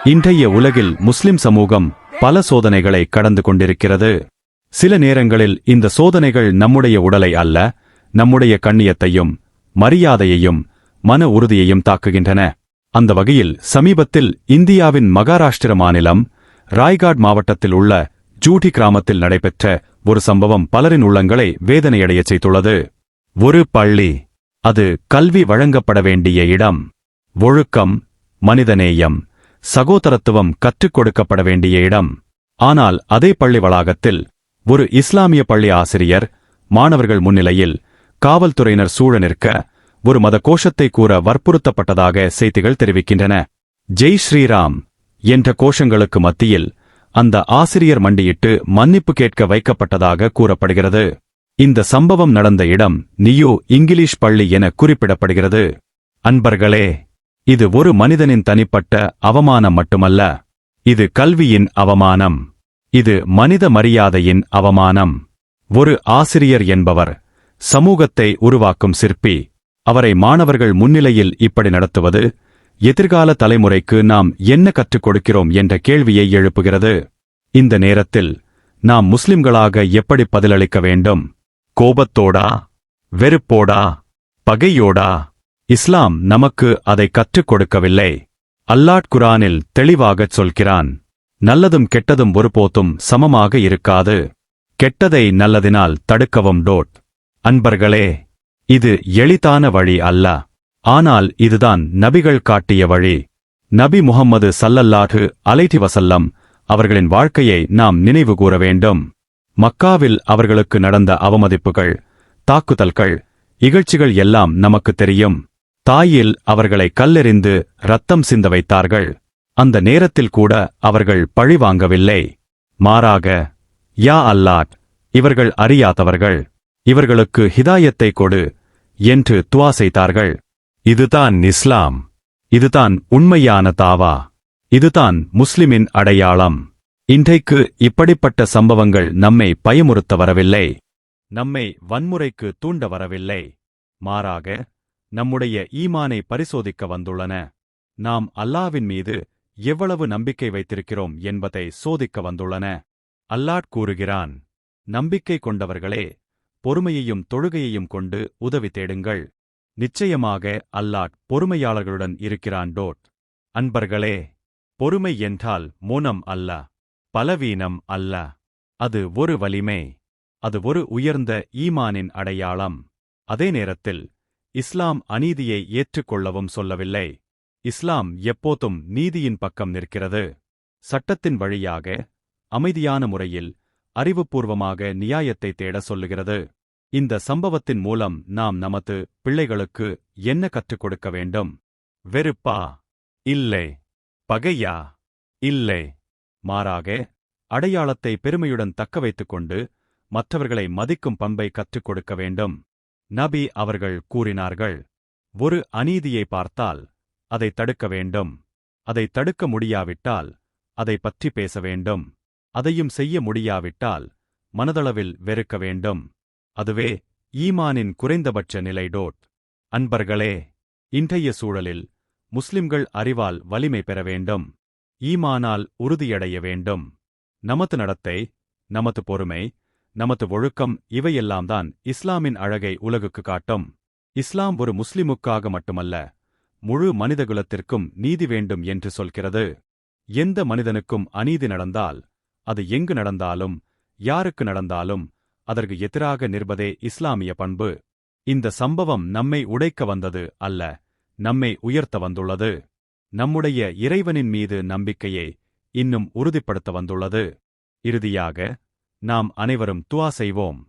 இன்றைய உலகில் முஸ்லிம் சமூகம் பல சோதனைகளை கடந்து கொண்டிருக்கிறது. சில நேரங்களில் இந்த சோதனைகள் நம்முடைய உடலை அல்ல, நம்முடைய கண்ணியத்தையும் மரியாதையையும் மன உறுதியையும் தாக்குகின்றன. அந்த வகையில் சமீபத்தில் இந்தியாவின் மகாராஷ்டிர மாநிலம் ராய்காட் மாவட்டத்தில் உள்ள ஜூட்டி கிராமத்தில் நடைபெற்ற ஒரு சம்பவம் பலரின் உள்ளங்களை வேதனையடையச் செய்துள்ளது. ஒரு பள்ளி, அது கல்வி வழங்கப்பட வேண்டிய இடம். ஒழுக்கம், மனிதநேயம், சகோதரத்துவம் கற்றுக் கொடுக்கப்பட வேண்டிய இடம். ஆனால் அதே பள்ளி வளாகத்தில் ஒரு இஸ்லாமிய பள்ளி ஆசிரியர் மாணவர்கள் முன்னிலையில் காவல்துறையினர் சூழ நிற்க ஒரு மத கோஷத்தை கூற வற்புறுத்தப்பட்டதாக செய்திகள் தெரிவிக்கின்றன. ஜெய் ஸ்ரீராம் என்ற கோஷங்களுக்கு மத்தியில் அந்த ஆசிரியர் மண்டியிட்டு மன்னிப்பு கேட்க வைக்கப்பட்டதாக கூறப்படுகிறது. இந்த சம்பவம் நடந்த இடம் நியூ இங்கிலீஷ் பள்ளி என குறிப்பிடப்படுகிறது. அன்பர்களே, இது ஒரு மனிதனின் தனிப்பட்ட அவமானம் மட்டுமல்ல, இது கல்வியின் அவமானம். இது மனித மரியாதையின் அவமானம். ஒரு ஆசிரியர் என்பவர் சமூகத்தை உருவாக்கும் சிற்பி. அவரை மாணவர்கள் முன்னிலையில் இப்படி நடத்துவது எதிர்கால தலைமுறைக்கு நாம் என்ன கற்றுக் கொடுக்கிறோம் என்ற கேள்வியை எழுப்புகிறது. இந்த நேரத்தில் நாம் முஸ்லிம்களாக எப்படி பதிலளிக்க வேண்டும்? கோபத்தோடா? வெறுப்போடா? பகையோடா? இஸ்லாம் நமக்கு அதை கற்றுக் கொடுக்கவில்லை. அல்லாஹ் குர்ஆனில் தெளிவாகச் சொல்கிறான், நல்லதும் கெட்டதும் ஒருபோதும் சமமாக இருக்காது. கெட்டதை நல்லதினால் தடுக்கவும். அன்பர்களே, இது எளிதான வழி அல்ல. ஆனால் இதுதான் நபிகள் காட்டிய வழி. நபி முஹம்மது ஸல்லல்லாஹு அலைஹி வஸல்லம் அவர்களின் வாழ்க்கையை நாம் நினைவு கூற வேண்டும். மக்காவில் அவர்களுக்கு நடந்த அவமதிப்புகள், தாக்குதல்கள், இகழ்ச்சிகள் எல்லாம் நமக்கு தெரியும். தாயில் அவர்களை கல்லெறிந்து ரத்தம் சிந்த வைத்தார்கள். அந்த நேரத்தில் கூட அவர்கள் பழி வாங்கவில்லை. மாறாக, யா அல்லாஹ், இவர்கள் அறியாதவர்கள், இவர்களுக்கு ஹிதாயத்தை கொடு என்று துஆ செய்தார்கள். இதுதான் இஸ்லாம். இதுதான் உண்மையான தாவா. இதுதான் முஸ்லிமின் அடையாளம். இன்றைக்கு இப்படிப்பட்ட சம்பவங்கள் நம்மை பயமுறுத்த வரவில்லை. நம்மை வன்முறைக்கு தூண்ட வரவில்லை. மாறாக, நம்முடைய ஈமானை பரிசோதிக்க வந்துள்ளன. நாம் அல்லாஹ்வின் மீது எவ்வளவு நம்பிக்கை வைத்திருக்கிறோம் என்பதை சோதிக்க வந்துள்ளன. அல்லாஹ் கூறுகிறான், நம்பிக்கை கொண்டவர்களே, பொறுமையையும் தொழுகையையும் கொண்டு உதவி தேடுங்கள். நிச்சயமாக அல்லாஹ் பொறுமையாளர்களுடன் இருக்கிறான். அன்பர்களே, பொறுமை என்றால் மோனம் அல்ல, பலவீனம் அல்ல. அது ஒரு வலிமை. அது ஒரு உயர்ந்த ஈமானின் அடையாளம். அதே நேரத்தில் இஸ்லாம் அநீதியை ஏற்றுக்கொள்ளவும் சொல்லவில்லை. இஸ்லாம் எப்போதும் நீதியின் பக்கம் நிற்கிறது. சட்டத்தின் வழியாக, அமைதியான முறையில், அறிவுபூர்வமாக நியாயத்தை தேட சொல்லுகிறது. இந்த சம்பவத்தின் மூலம் நாம் நமது பிள்ளைகளுக்கு என்ன கற்றுக் கொடுக்க வேண்டும்? வெறுப்பா? இல்லை. பகையா? இல்லை. மாறாக, அடையாளத்தை பெருமையுடன் தக்கவைத்துக் கொண்டு மற்றவர்களை மதிக்கும் பண்பை கற்றுக் கொடுக்க வேண்டும். நபி அவர்கள் கூறினார்கள், ஒரு அநீதியை பார்த்தால் அதை தடுக்க வேண்டும். அதை தடுக்க முடியாவிட்டால் அதை பற்றி பேச வேண்டும். அதையும் செய்ய முடியாவிட்டால் மனதளவில் வெறுக்க வேண்டும். அதுவே ஈமானின் குறைந்தபட்ச நிலை. அன்பர்களே, இன்றைய சூழலில் முஸ்லிம்கள் அறிவால் வலிமை பெற வேண்டும். ஈமானால் உறுதியடைய வேண்டும். நமது நடத்தை, நமது பொறுமை, நமது ஒழுக்கம் இவையெல்லாம்தான் இஸ்லாமின் அழகை உலகுக்கு காட்டும். இஸ்லாம் ஒரு முஸ்லிமுக்காக மட்டுமல்ல, முழு மனிதகுலத்திற்கும் நீதி வேண்டும் என்று சொல்கிறது. எந்த மனிதனுக்கும் அநீதி நடந்தால், அது எங்கு நடந்தாலும், யாருக்கு நடந்தாலும், அதற்கு எதிராக நிற்பதே இஸ்லாமிய பண்பு. இந்த சம்பவம் நம்மை உடைக்க வந்தது அல்ல, நம்மை உயர்த்த வந்துள்ளது. நம்முடைய இறைவனின் மீது நம்பிக்கையை இன்னும் உறுதிப்படுத்த வந்துள்ளது. இறுதியாக, நாம் அனைவரும் துஆ செய்வோம்.